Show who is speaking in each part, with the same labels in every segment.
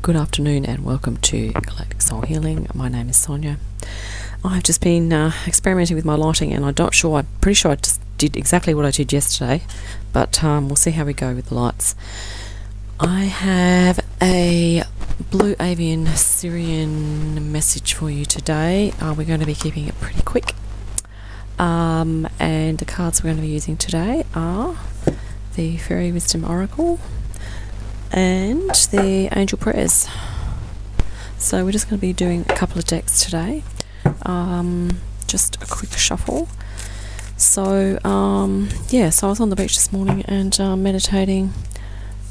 Speaker 1: Good afternoon and welcome to Galactic Soul Healing. My name is Sonia. I've just been experimenting with my lighting, and I'm pretty sure I just did exactly what I did yesterday, but we'll see how we go with the lights. I have a blue Avian Sirian message for you today. We're going to be keeping it pretty quick. And the cards we're going to be using today are the Fairy Wisdom Oracle and the Angel Prayers. So we're just going to be doing a couple of decks today. Just a quick shuffle. So so I was on the beach this morning and meditating.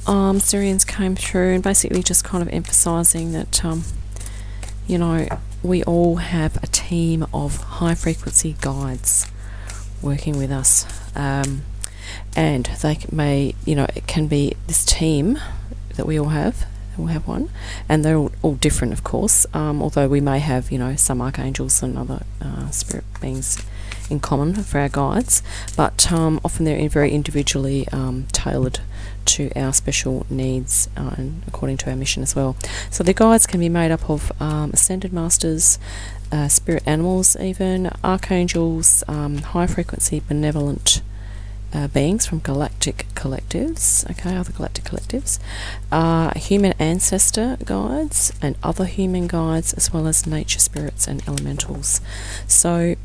Speaker 1: Sirians came through and basically just kind of emphasizing that you know, we all have a team of high frequency guides working with us, and they may, you know, it can be this team that we all have. We'll have one, and they're all different, of course, although we may have, you know, some archangels and other spirit beings in common for our guides, but often they're very individually tailored to our special needs and according to our mission as well. So the guides can be made up of ascended masters, spirit animals, even archangels, high frequency benevolent beings from galactic collectives, other galactic collectives, human ancestor guides and other human guides, as well as nature spirits and elementals. So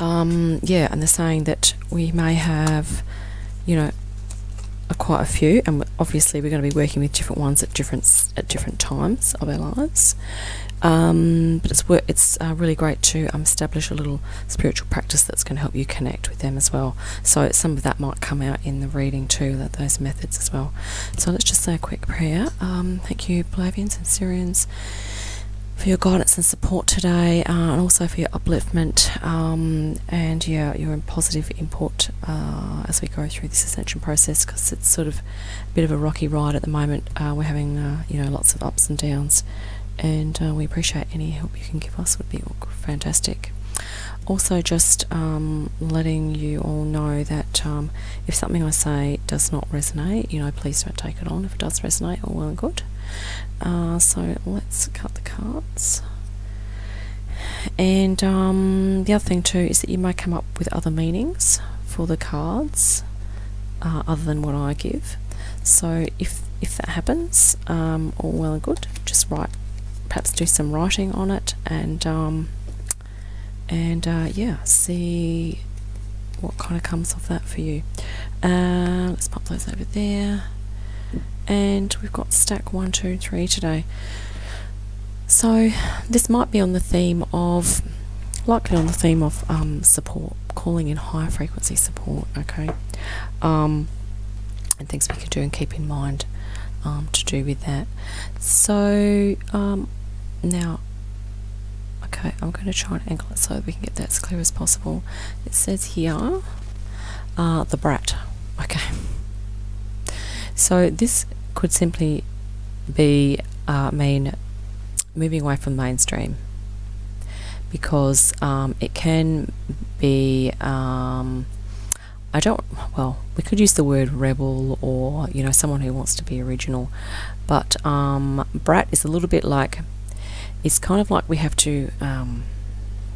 Speaker 1: and they're saying that we may have, you know, quite a few, and obviously we're going to be working with different ones at different times of our lives. But it's really great to establish a little spiritual practice that's going to help you connect with them as well. So some of that might come out in the reading too, those methods as well. So let's just say a quick prayer. Thank you, Avians and Sirians, for your guidance and support today, and also for your upliftment, and your positive input as we go through this ascension process, because it's sort of a bit of a rocky ride at the moment. We're having lots of ups and downs, and we appreciate any help you can give us. Would be fantastic. Also, just letting you all know that if something I say does not resonate, you know, please don't take it on. If it does resonate, all well and good. So let's cut the cards. And the other thing too is that you may come up with other meanings for the cards other than what I give. So if that happens, all well and good. Just perhaps do some writing on it, and see what kind of comes off that for you. Let's pop those over there. And we've got stack 1, 2, 3 today. So this might be likely on the theme of support, calling in high frequency support, and things we could do and keep in mind to do with that. So now, I'm going to try and angle it so that we can get that as clear as possible. It says here, the brat. So this could simply be mean moving away from the mainstream, because it can be we could use the word rebel, or, you know, someone who wants to be original, but brat is a little bit like, it's kind of like we have to,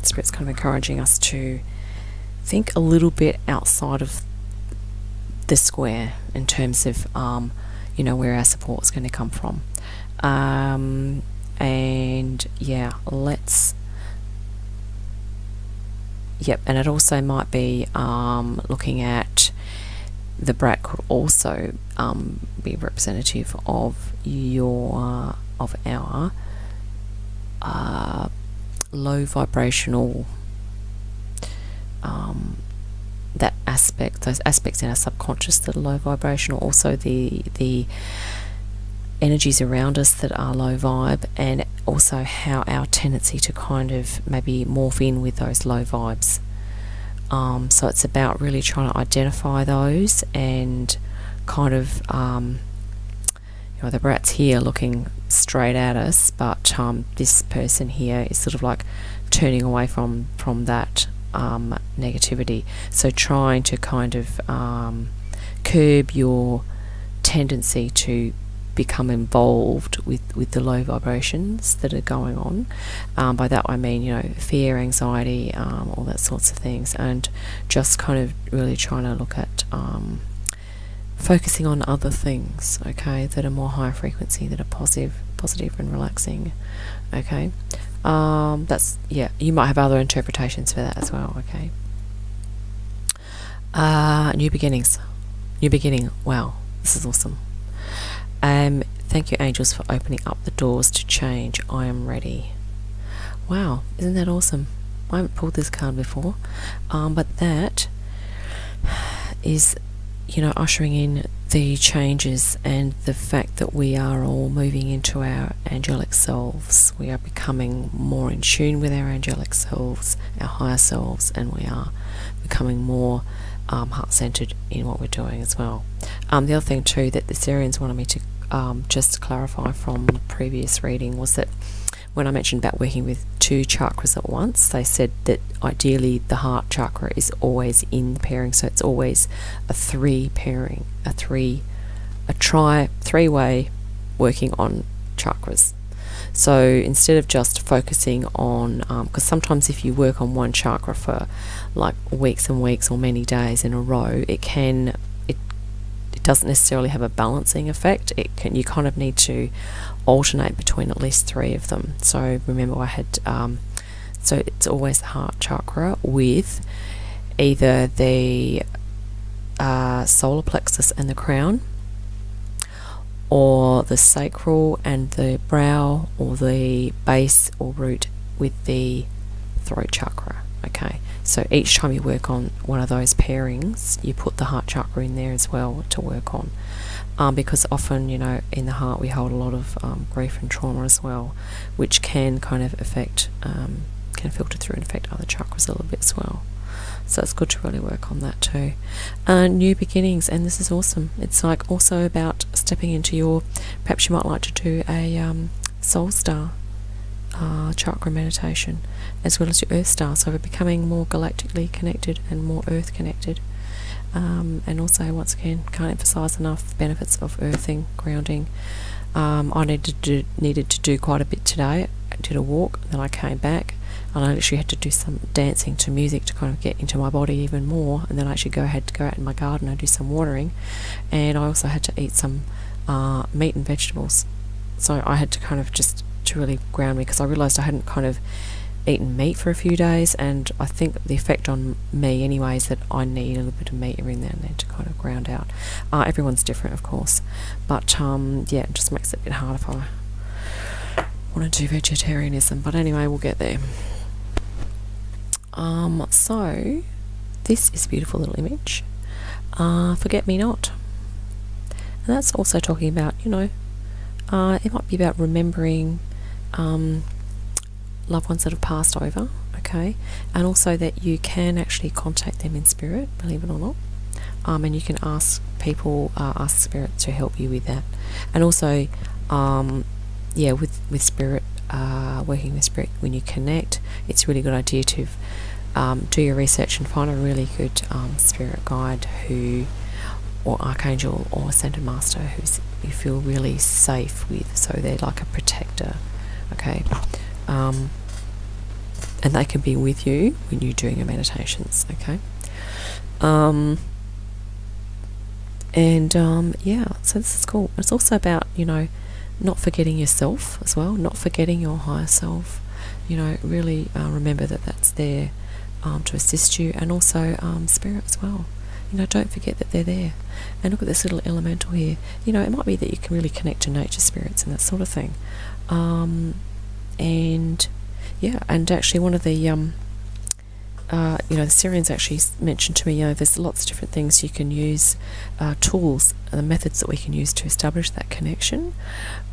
Speaker 1: Spirit's kind of encouraging us to think a little bit outside of the square in terms of where our support is going to come from, and and it also might be looking at the brat could also be representative of our low vibrational, those aspects in our subconscious that are low vibrational, also the energies around us that are low vibe, and also how our tendency to kind of maybe morph in with those low vibes. So it's about really trying to identify those, and kind of the brat's here looking straight at us, but this person here is sort of like turning away from that negativity. So trying to kind of curb your tendency to become involved with the low vibrations that are going on. By that I mean, you know, fear, anxiety, all that sorts of things, and just kind of really trying to look at focusing on other things, okay, that are more high frequency, that are positive and relaxing, okay. That's, yeah, you might have other interpretations for that as well, okay. New beginnings. New beginning. Wow, this is awesome. Thank you, angels, for opening up the doors to change. I am ready. Wow, isn't that awesome? I haven't pulled this card before, but that is, you know, ushering in the changes and the fact that we are all moving into our angelic selves. We are becoming more in tune with our angelic selves, our higher selves, and we are becoming more heart-centered in what we're doing as well. The other thing too that the Sirians wanted me to just clarify from the previous reading was that when I mentioned about working with 2 chakras at once, they said that ideally the heart chakra is always in the pairing, so it's always a 3 pairing, a three-way working on chakras. So instead of just focusing on, because sometimes if you work on one chakra for like weeks and weeks or many days in a row, it doesn't necessarily have a balancing effect. You kind of need to alternate between at least 3 of them. So remember I had, so it's always the heart chakra with either the solar plexus and the crown, or the sacral and the brow, or the base or root with the throat chakra. Okay, so each time you work on one of those pairings, you put the heart chakra in there as well to work on, because often, you know, in the heart we hold a lot of grief and trauma as well, which can kind of affect, can filter through and affect other chakras a little bit as well. So it's good to really work on that too. New beginnings, and this is awesome. It's like also about stepping into your, perhaps you might like to do a soul star chakra meditation, as well as your earth star, so we're becoming more galactically connected and more earth connected. And also, once again, can't emphasize enough the benefits of earthing, grounding. I needed to do quite a bit today. I did a walk, then I came back, and I literally had to do some dancing to music to kind of get into my body even more, and then I actually had to go out in my garden and do some watering, and I also had to eat some meat and vegetables. So I had to kind of just to really ground me, because I realised I hadn't kind of eaten meat for a few days, and I think the effect on me anyway is that I need a little bit of meat every now and then to kind of ground out. Everyone's different, of course, but yeah, it just makes it a bit hard if I want to do vegetarianism, but anyway, we'll get there. So this is a beautiful little image, Forget Me Not, and that's also talking about, you know, it might be about remembering loved ones that have passed over, okay, and also that you can actually contact them in spirit, believe it or not, and you can ask people, ask spirit to help you with that. And also, yeah, with spirit, working with spirit, when you connect, it's a really good idea to do your research and find a really good spirit guide who, or archangel or ascended master who's you feel really safe with, so they're like a protector, okay, and they can be with you when you're doing your meditations, okay. Yeah, so this is cool. It's also about, you know, not forgetting yourself as well, not forgetting your higher self, you know, really remember that that's there to assist you, and also spirit as well. You know, don't forget that they're there. And look at this little elemental here. You know, it might be that you can really connect to nature spirits and that sort of thing. And yeah, and actually one of the you know, the Sirians actually mentioned to me, you know, there's lots of different things you can use, tools, the methods that we can use to establish that connection.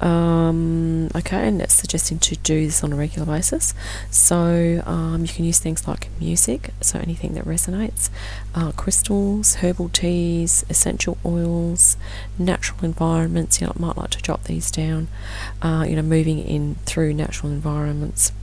Speaker 1: Okay, and it's suggesting to do this on a regular basis. So you can use things like music, so anything that resonates, crystals, herbal teas, essential oils, natural environments. You know, I might like to jot these down. You know, moving in through natural environments.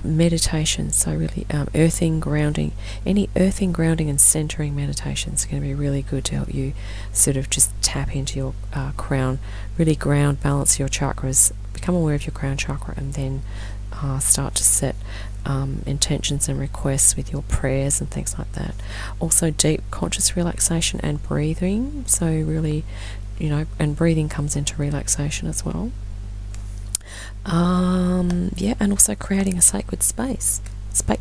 Speaker 1: meditation, so really earthing, grounding, any earthing, grounding and centering meditations are going to be really good to help you sort of just tap into your crown, really ground, balance your chakras, become aware of your crown chakra, and then start to set intentions and requests with your prayers and things like that. Also deep conscious relaxation and breathing, so really, and breathing comes into relaxation as well. Yeah, and also creating a sacred space,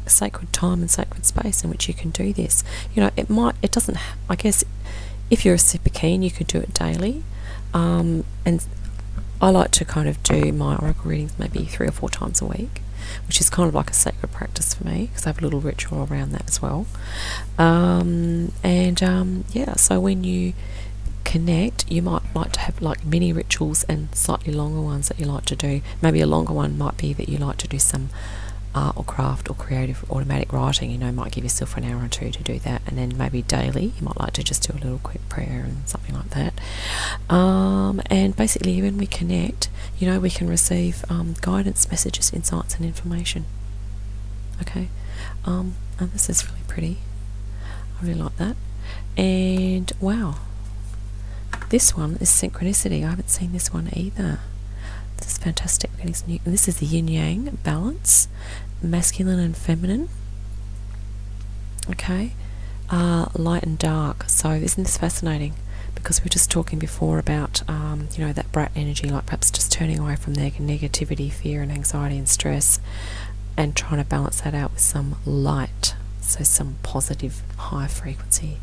Speaker 1: sacred time and sacred space in which you can do this. It doesn't, I guess, if you're super keen, you could do it daily. And I like to kind of do my oracle readings maybe 3 or 4 times a week, which is kind of like a sacred practice for me, because I have a little ritual around that as well. Yeah, so when you connect, you might like to have like mini rituals and slightly longer ones that you like to do. Maybe a longer one might be that you like to do some art or craft or creative automatic writing, might give yourself an hour or 2 to do that. And then maybe daily you might like to just do a little quick prayer and something like that. And basically when we connect, we can receive guidance, messages, insights and information. Okay, and this is really pretty. I really like that. And wow, this one is Synchronicity. I haven't seen this one either. This is fantastic. We're getting some new, and this is the yin yang balance, masculine and feminine. Okay, light and dark. So isn't this fascinating? Because we were just talking before about that brat energy, like perhaps just turning away from negativity, fear and anxiety and stress, and trying to balance that out with some light, so some positive high frequency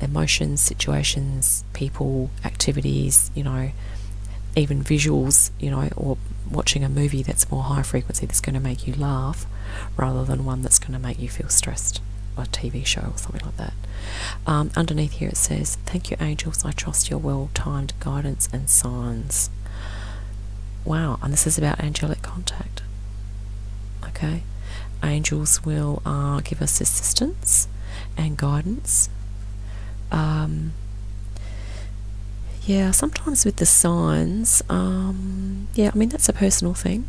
Speaker 1: emotions, situations, people, activities, even visuals, or watching a movie that's more high frequency, that's going to make you laugh rather than one that's going to make you feel stressed, or a TV show or something like that. Underneath here it says, "Thank you, angels, I trust your well-timed guidance and signs." Wow, and this is about angelic contact. Okay, angels will give us assistance and guidance. Yeah, sometimes with the signs, yeah, I mean, that's a personal thing,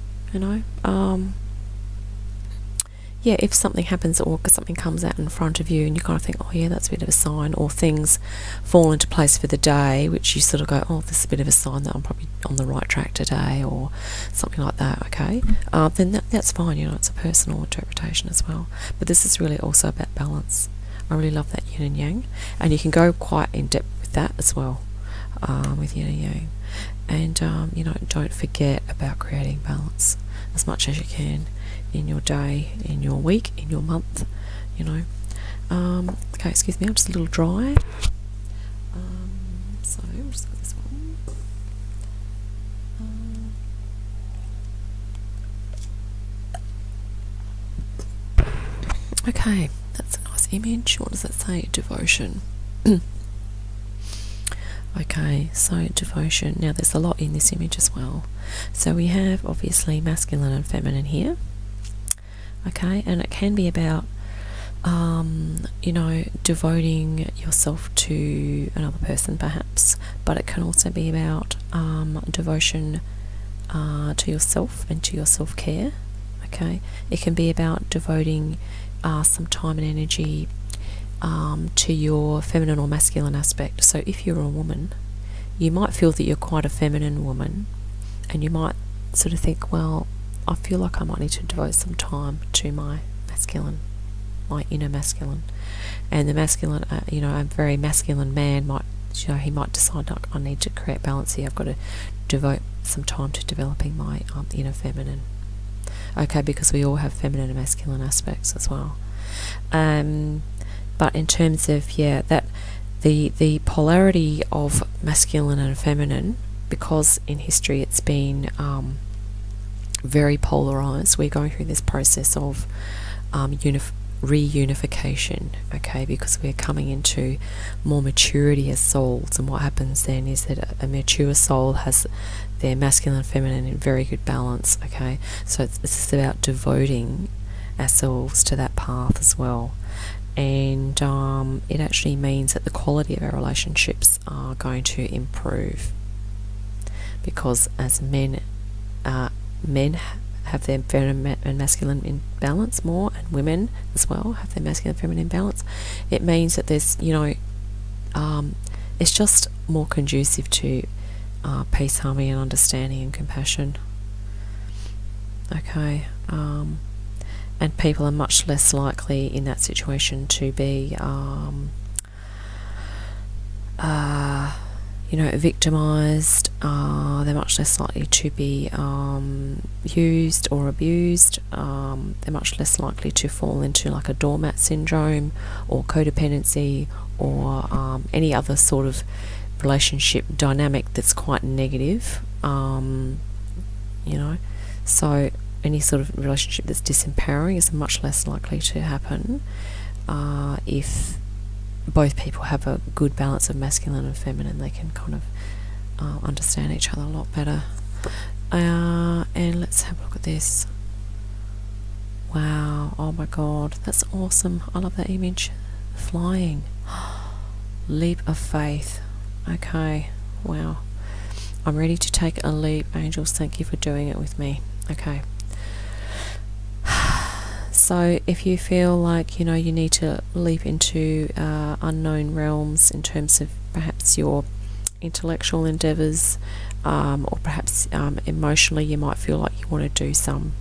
Speaker 1: yeah, if something happens or something comes out in front of you and you kind of think, oh yeah, that's a bit of a sign, or things fall into place for the day, which you sort of go, oh, this is a bit of a sign that I'm probably on the right track today, or something like that, okay, then that's fine, it's a personal interpretation as well. But this is really also about balance. I really love that yin and yang, and you can go quite in depth with that as well, with yin and yang. And don't forget about creating balance as much as you can in your day, in your week, in your month. Okay, excuse me, I'm just a little dry. So we'll just got this one. Okay, that's a nice image. What does that say? Devotion. Okay, so devotion. Now there's a lot in this image as well. So we have obviously masculine and feminine here. Okay, and it can be about devoting yourself to another person perhaps, but it can also be about devotion to yourself and to your self-care. Okay, it can be about devoting some time and energy to your feminine or masculine aspect. So if you're a woman, you might feel that you're quite a feminine woman, and you might sort of think, well, I feel like I might need to devote some time to my masculine, my inner masculine. And the masculine, a very masculine man might, he might decide, like, I need to create balance here. I've got to devote some time to developing my inner feminine. Okay, because we all have feminine and masculine aspects as well. But in terms of, yeah, that the polarity of masculine and feminine, because in history it's been very polarized, we're going through this process of reunification, okay, because we're coming into more maturity as souls. And what happens then is that a mature soul has their masculine and feminine in very good balance, okay. So this is about devoting ourselves to that path as well. And it actually means that the quality of our relationships are going to improve, because as men have their feminine and masculine in balance more, and women as well have their masculine and feminine balance, it means that there's, it's just more conducive to peace, harmony and understanding and compassion. Okay, and people are much less likely in that situation to be victimized. They're much less likely to be used or abused. They're much less likely to fall into like a doormat syndrome or codependency or any other sort of relationship dynamic that's quite negative. So any sort of relationship that's disempowering is much less likely to happen if both people have a good balance of masculine and feminine. They can kind of understand each other a lot better. And let's have a look at this. Wow, oh my god, that's awesome. I love that image. Flying. Leap of faith. Okay, wow. I'm ready to take a leap, angels. Thank you for doing it with me. Okay. So if you feel like, you need to leap into unknown realms in terms of perhaps your intellectual endeavours, or perhaps emotionally you might feel like you want to do some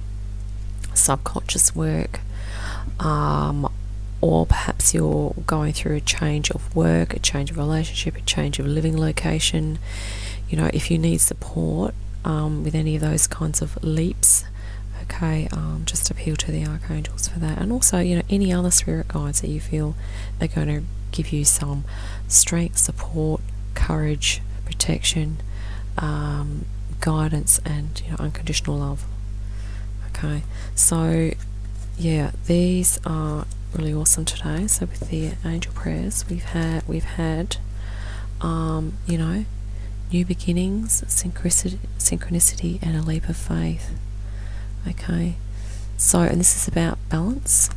Speaker 1: subconscious work, or perhaps you're going through a change of work, a change of relationship, a change of living location, if you need support with any of those kinds of leaps, okay, just appeal to the archangels for that. And also, any other spirit guides that you feel are going to give you some strength, support, courage, protection, guidance, and unconditional love. Okay, so yeah, these are really awesome today. So with the angel prayers, we've had new beginnings, synchronicity, and a leap of faith. Okay, so, and this is about balance.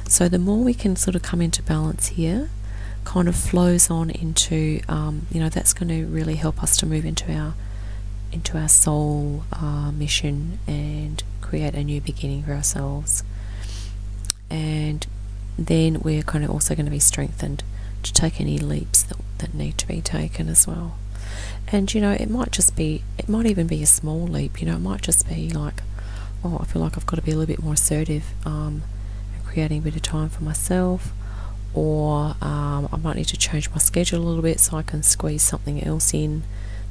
Speaker 1: So the more we can sort of come into balance here, kind of flows on into that's going to really help us to move into our soul mission and create a new beginning for ourselves. And then we're kind of also going to be strengthened to take any leaps that need to be taken as well. And it might even be a small leap. It might just be like, oh, I feel like I've got to be a little bit more assertive and creating a bit of time for myself, or I might need to change my schedule a little bit so I can squeeze something else in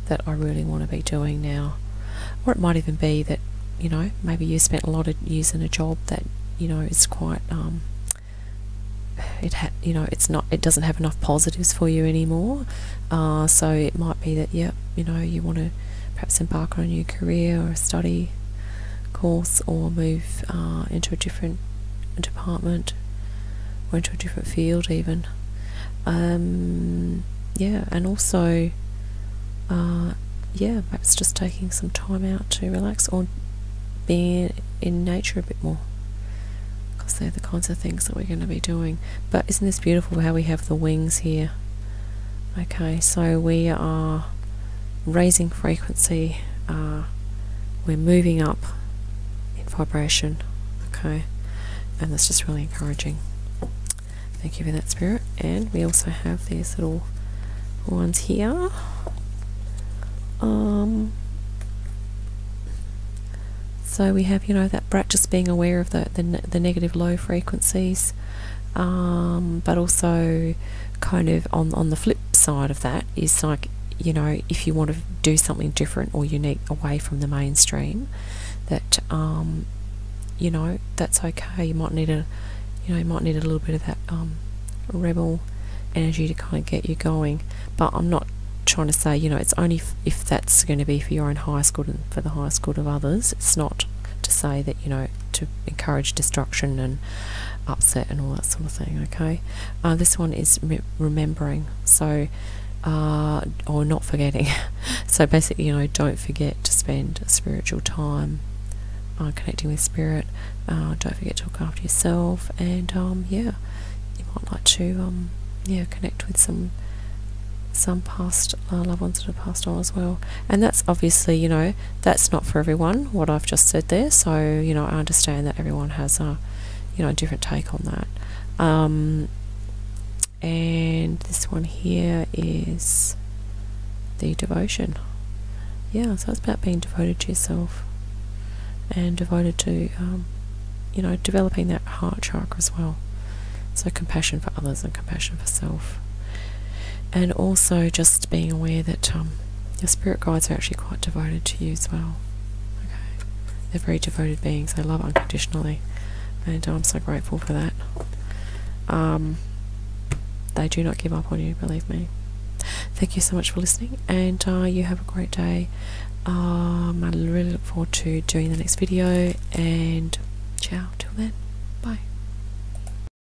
Speaker 1: that I really want to be doing now. Or it might even be that maybe you spent a lot of years in a job that is quite it doesn't have enough positives for you anymore, so it might be that you want to perhaps embark on a new career or a study course, or move into a different department or into a different field even. And also perhaps just taking some time out to relax or being in nature a bit more, because they're the kinds of things that we're going to be doing. But isn't this beautiful how we have the wings here? Okay, so we are raising frequency, we're moving up in vibration, okay, and that's just really encouraging. Thank you for that, Spirit. And we also have these little ones here. So we have, that brat just being aware of the negative low frequencies, but also kind of on the flip side of that is like, if you want to do something different or unique away from the mainstream, that that's okay. You might need a little bit of that rebel energy to kind of get you going. But I'm not trying to say, it's only if that's going to be for your own highest good and for the highest good of others. It's not to say that, to encourage destruction and upset and all that sort of thing, okay? This one is remembering, so, or not forgetting. So basically, don't forget to spend spiritual time connecting with Spirit. Don't forget to look after yourself, and you might like to connect with some some past loved ones that have passed on as well. And that's obviously, you know, that's not for everyone, what I've just said there. So, you know, I understand that everyone has a, you know, a different take on that. And this one here is the devotion. Yeah, so it's about being devoted to yourself and devoted to, you know, developing that heart chakra as well. So compassion for others and compassion for self. And also just being aware that your spirit guides are actually quite devoted to you as well. Okay, they're very devoted beings. They love unconditionally, and I'm so grateful for that. They do not give up on you, believe me. Thank you so much for listening, and you have a great day. I really look forward to doing the next video, and ciao till then.